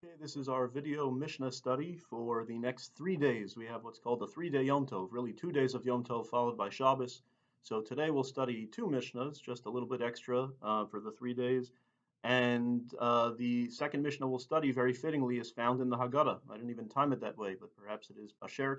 Okay, this is our video Mishnah study for the next 3 days. We have what's called the 3-day Yom Tov, really 2 days of Yom Tov followed by Shabbos. So today we'll study two Mishnahs, just a little bit extra for the 3 days. And the second Mishnah we'll study, very fittingly, is found in the Haggadah. I didn't even time it that way, but perhaps it is Bashert.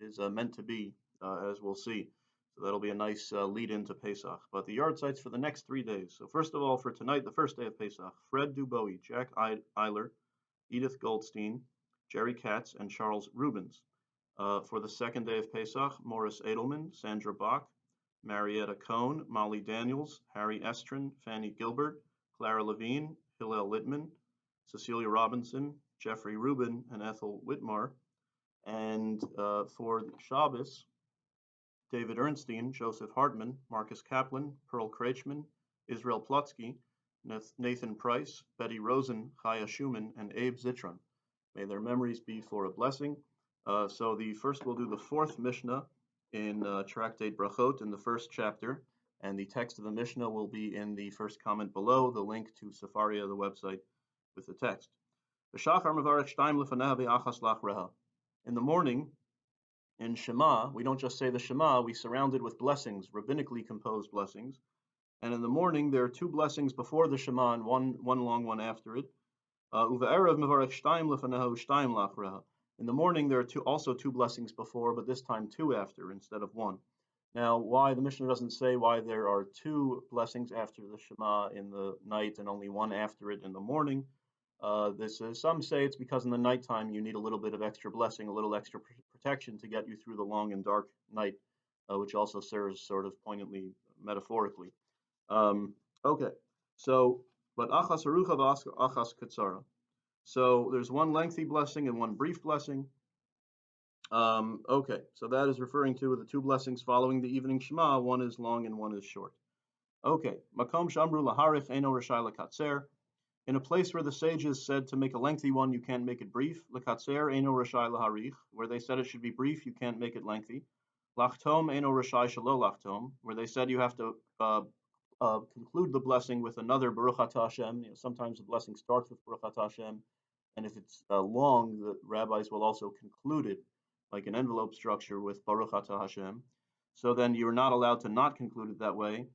It is meant to be, as we'll see. So that'll be a nice lead into Pesach. But the yard sites for the next 3 days. So first of all, for tonight, the first day of Pesach, Fred Dubois, Jack Eiler, Edith Goldstein, Jerry Katz, and Charles Rubens. For the second day of Pesach, Morris Edelman, Sandra Bach, Marietta Cohn, Molly Daniels, Harry Estrin, Fanny Gilbert, Clara Levine, Hillel Littman, Cecilia Robinson, Jeffrey Rubin, and Ethel Whitmar. And for Shabbos, David Ernstein, Joseph Hartman, Marcus Kaplan, Pearl Kreichman, Israel Plutsky, Nathan Price, Betty Rosen, Chaya Schumann, and Abe Zitron. May their memories be for a blessing. So we'll do the fourth Mishnah in Tractate Brachot in the first chapter, and the text of the Mishnah will be in the first comment below, the link to Sefaria, the website, with the text. In the morning, in Shema, we don't just say the Shema, we surround it with blessings, rabbinically composed blessings. And in the morning, there are two blessings before the Shema and one long one after it. In the morning, there are also two blessings before, but this time two after instead of one. Now, why the Mishnah doesn't say why there are two blessings after the Shema in the night and only one after it in the morning. Some say it's because in the nighttime you need a little bit of extra blessing, a little extra protection to get you through the long and dark night, which also serves sort of poignantly metaphorically. Okay, but achas arucha achas katsara. So there's one lengthy blessing and one brief blessing. Okay, so that is referring to the two blessings following the evening Shema. One is long and one is short. Okay, makom shamru laharich eno rashai lakatser. In a place where the sages said to make a lengthy one, you can't make it brief. Lakatser eno rashai laharich. Where they said it should be brief, you can't make it lengthy. Lachtom eno rashai shalo lachtom. Where they said you have to conclude the blessing with another Baruch Atah Hashem. Sometimes the blessing starts with Baruch Atah Hashem, and if it's long, the rabbis will also conclude it like an envelope structure with Baruch Atah Hashem. So then you're not allowed to not conclude it that way.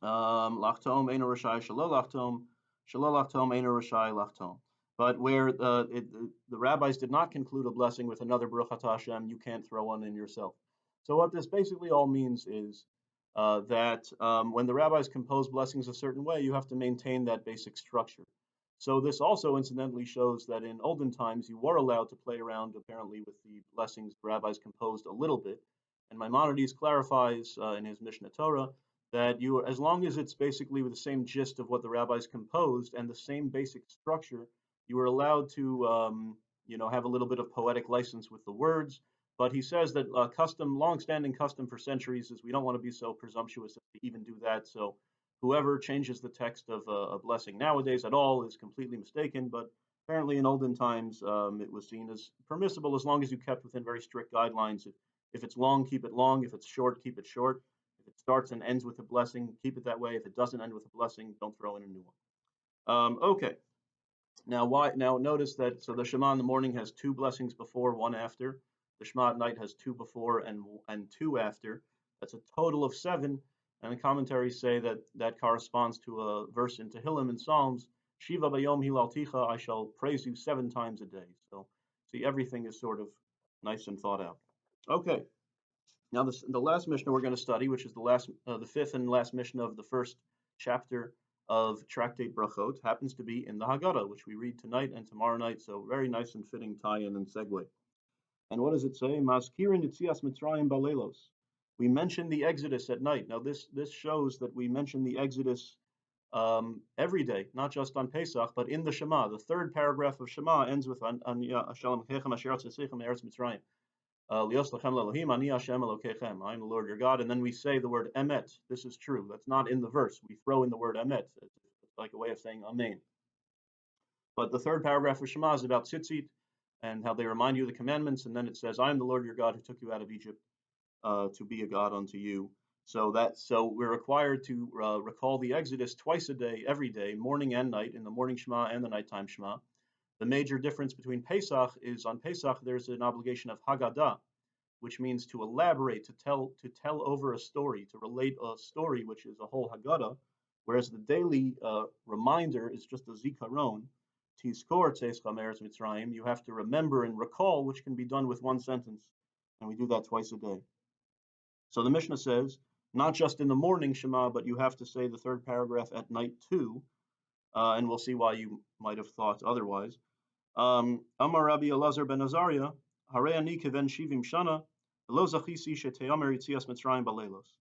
Lachtom eino rashai shelo lachtom, shelo lachtom eino rashai lachtom. But where the rabbis did not conclude a blessing with another Baruch Atah Hashem, you can't throw one in yourself. So what this basically all means is that when the rabbis compose blessings a certain way, you have to maintain that basic structure. So this also incidentally shows that in olden times you were allowed to play around apparently with the blessings the rabbis composed a little bit. And Maimonides clarifies in his Mishnah Torah that as long as it's basically with the same gist of what the rabbis composed and the same basic structure, you were allowed to have a little bit of poetic license with the words. But he says that long-standing custom for centuries is we don't want to be so presumptuous to even do that. So whoever changes the text of a blessing nowadays at all is completely mistaken. But apparently in olden times, it was seen as permissible as long as you kept within very strict guidelines. If it's long, keep it long. If it's short, keep it short. If it starts and ends with a blessing, keep it that way. If it doesn't end with a blessing, don't throw in a new one. Okay. Now notice that so the Shema in the morning has two blessings before, one after. The Shema at night has two before and two after. That's a total of 7. And the commentaries say that corresponds to a verse in Tehillim in Psalms. Shiva bayom hilalticha, I shall praise you 7 times a day. So see, everything is sort of nice and thought out. Okay. Now the last Mishnah we're going to study, which is the fifth and last Mishnah of the first chapter of Tractate Brachot, happens to be in the Haggadah, which we read tonight and tomorrow night. So very nice and fitting tie-in and segue. And what does it say? Mazkirin Yitzias Mitzrayim Balelos. We mention the Exodus at night. Now this shows that we mention the Exodus every day, not just on Pesach, but in the Shema. The third paragraph of Shema ends with Shalom Kechem Asher Tzisichem Eretz Mitzrayim. Lios Lachem Elohim Ani Hashem Elokechem. I am the Lord your God. And then we say the word Emet. This is true. That's not in the verse. We throw in the word Emet. It's like a way of saying Amen. But the third paragraph of Shema is about tzitzit and how they remind you of the commandments, and then it says, I am the Lord your God who took you out of Egypt to be a God unto you. So we're required to recall the Exodus twice a day, every day, morning and night, in the morning Shema and the nighttime Shema. The major difference between Pesach is on Pesach there's an obligation of Haggadah, which means to elaborate, to tell over a story, to relate a story, which is a whole Haggadah, whereas the daily reminder is just a Zikaron. Tizkor Tzeischa Meretz Mitzrayim, you have to remember and recall, which can be done with one sentence, and we do that twice a day. So the Mishnah says, not just in the morning Shema, but you have to say the third paragraph at night too, and we'll see why you might have thought otherwise. Amar Rabbi Elazar ben Azariah, Hare ani keven shivim shana, lo zachisi sheteyamer yitzias Mitzrayim balelos.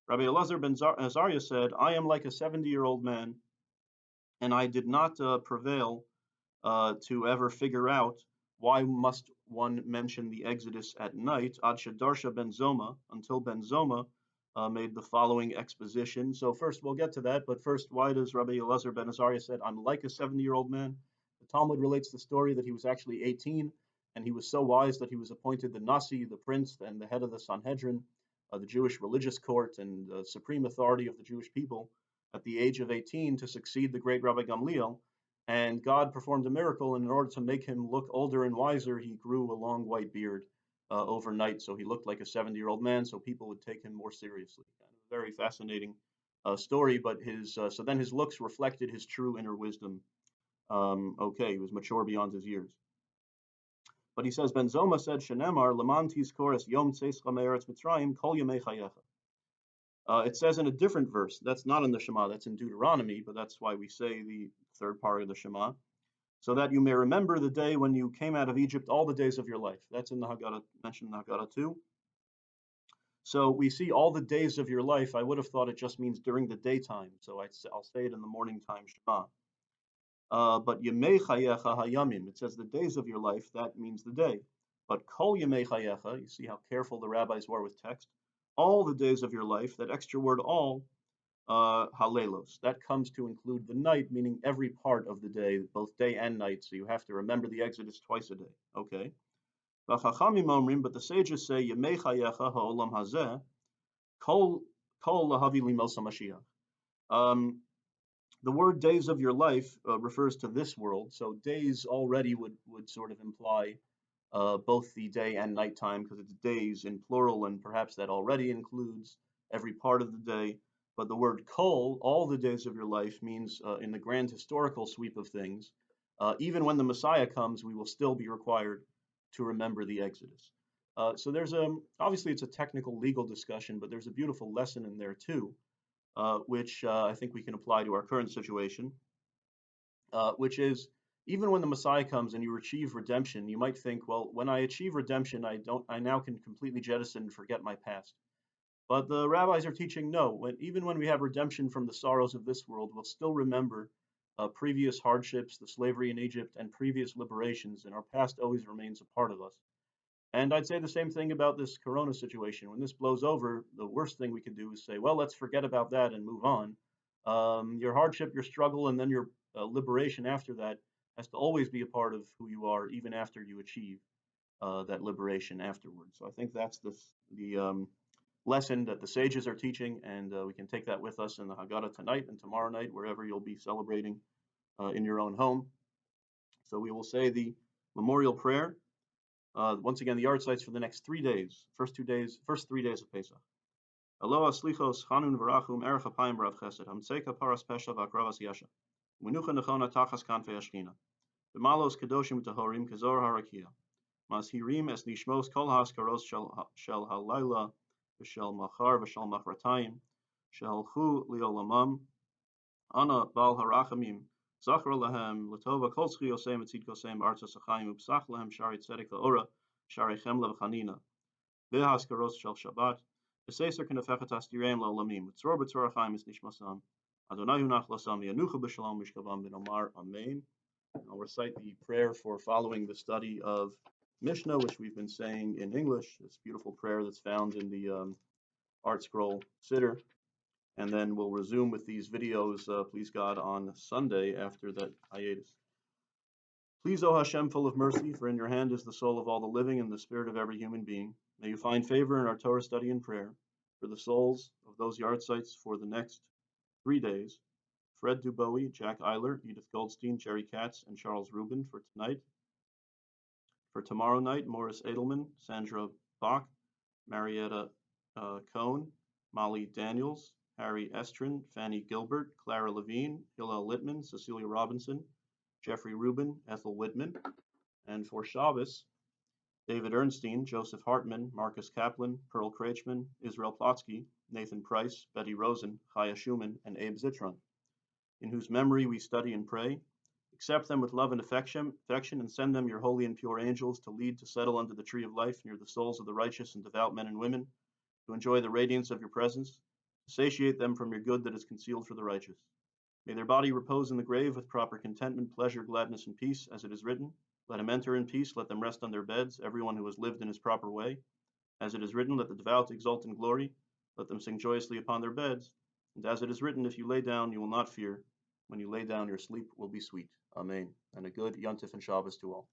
Rabbi Elazar ben Azariah said, I am like a 70-year-old man, and I did not prevail to ever figure out why must one mention the Exodus at night, ad shedarsha ben Zoma, until ben Zoma made the following exposition. So first we'll get to that, but first, why does Rabbi Elazar ben Azariah said, I'm like a 70-year-old man? The Talmud relates the story that he was actually 18, and he was so wise that he was appointed the Nasi, the prince, and the head of the Sanhedrin, the Jewish religious court and supreme authority of the Jewish people, at the age of 18 to succeed the great Rabbi Gamliel. And God performed a miracle, and in order to make him look older and wiser, he grew a long white beard overnight, so he looked like a 70-year-old man, so people would take him more seriously. Kind of a very fascinating story, but so then his looks reflected his true inner wisdom. Okay, he was mature beyond his years. But he says, Ben Zoma said, Shenemar, Leman tizkores yom tzeischa me'eretz Mitzrayim, kol yemei chayecha. It says in a different verse, that's not in the Shema, that's in Deuteronomy, but that's why we say the third part of the Shema, so that you may remember the day when you came out of Egypt all the days of your life. That's in the Haggadah, mentioned in the Haggadah too. So we see all the days of your life. I would have thought it just means during the daytime, so I'll say it in the morning time Shema. But Yemei Chayecha Hayamim, it says the days of your life, that means the day. But Kol Yemei Chayecha, you see how careful the rabbis were with text, all the days of your life, that extra word all, halelos. That comes to include the night, meaning every part of the day, both day and night. So you have to remember the Exodus twice a day. Okay. But the sages say, Yemei chayecha ha'olam hazeh, kol lahavi limosa Mashiach. The word days of your life refers to this world. So days already would sort of imply both the day and nighttime, because it's days in plural, and perhaps that already includes every part of the day. But the word kol, all the days of your life, means in the grand historical sweep of things, even when the Messiah comes, we will still be required to remember the Exodus. So there's obviously it's a technical legal discussion, but there's a beautiful lesson in there too, which I think we can apply to our current situation, which is even when the Messiah comes and you achieve redemption, you might think, well, when I achieve redemption, I now can completely jettison and forget my past. But the rabbis are teaching no. Even when we have redemption from the sorrows of this world, we'll still remember previous hardships, the slavery in Egypt, and previous liberations, and our past always remains a part of us. And I'd say the same thing about this Corona situation. When this blows over, the worst thing we can do is say, well, let's forget about that and move on. Your hardship, your struggle, and then your liberation after that has to always be a part of who you are, even after you achieve that liberation afterwards. So I think that's the lesson that the sages are teaching, and we can take that with us in the Haggadah tonight and tomorrow night, wherever you'll be celebrating in your own home. So we will say the memorial prayer. Once again, the yard sites for the next 3 days, first 3 days of Pesach. Aloha slichos chanun v'rachum erech apayim b'rav chesed hamtzeka paras pesha v'akravas yasha menucha nechona tachas kanfei ashkina b'malos kedoshim tahorim kezor harakia mazhirim es nishmos kol haskaros shel halayla v'shel machar v'shel machratayim shehalchu liolamam ana bal harachamim zachar lahem latova kol zchiyosem etzid kosem artzos achayim upsach lahem shari tzedek la'ora shari chemla v'chanina v'haskaros shel Shabbat v'seiser kenefechet astirem la'olamim v'tzror b'tzor achayim es nishmasam Adonai hunach lasam yanucha b'shalom mishkavam b'nomar amen. I'll recite the prayer for following the study of Mishnah, which we've been saying in English. This beautiful prayer that's found in the Art Scroll Siddur. And then we'll resume with these videos, please God, on Sunday after that hiatus. Please, O Hashem, full of mercy, for in your hand is the soul of all the living and the spirit of every human being. May you find favor in our Torah study and prayer for the souls of those yard sites for the next 3 days, Fred Dubois, Jack Eiler, Edith Goldstein, Jerry Katz, and Charles Rubin for tonight. For tomorrow night, Morris Edelman, Sandra Bach, Marietta Cohn, Molly Daniels, Harry Estrin, Fanny Gilbert, Clara Levine, Hillel Littman, Cecilia Robinson, Jeffrey Rubin, Ethel Whitman. And for Shabbos, David Ernstein, Joseph Hartman, Marcus Kaplan, Pearl Kreichman, Israel Plotsky, Nathan Price, Betty Rosen, Chaya Schumann, and Abe Zitron, in whose memory we study and pray. Accept them with love and affection, and send them your holy and pure angels to lead to settle under the tree of life near the souls of the righteous and devout men and women, to enjoy the radiance of your presence, to satiate them from your good that is concealed for the righteous. May their body repose in the grave with proper contentment, pleasure, gladness, and peace, as it is written. Let him enter in peace, let them rest on their beds, everyone who has lived in his proper way. As it is written, let the devout exult in glory, let them sing joyously upon their beds. And as it is written, if you lay down, you will not fear. When you lay down, your sleep will be sweet. Amen. And a good Yontif and Shabbos to all.